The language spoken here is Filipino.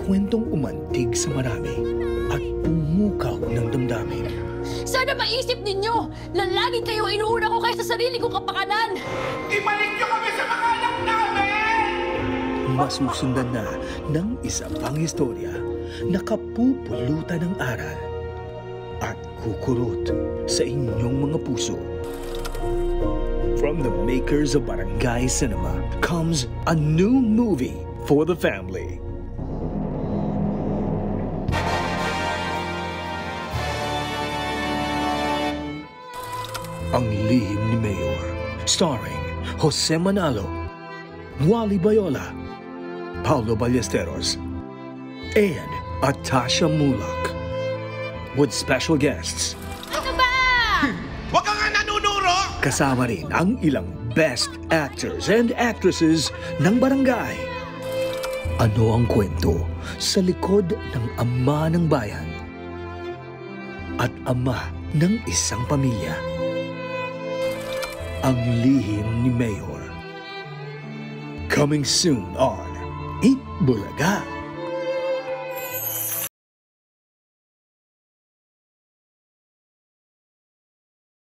kwentong umantig sa marami at pumukaw ng damdamin. Sana maisip ninyo na lagi kayo inuuna ko kaysa sarili kong kapakanan! Ibalik niyo kami sa mga anak namin! Masusundan na ng isa pang istorya na kapupulutan ng aral at kukurot sa inyong mga puso. From the makers of Barangay Cinema comes a new movie for the family. Ang Lihim ni Mayor, starring Jose Manalo, Wally Bayola, Paulo Ballesteros, and Atasha Mulak, with special guests. Ano ba? Huwag ka nga nanunuro! Kasama rin ang ilang best actors and actresses ng barangay. Ano ang kwento sa likod ng ama ng bayan at ama ng isang pamilya? Ang Lihim ni Mayor. Coming soon on Eat Bulaga.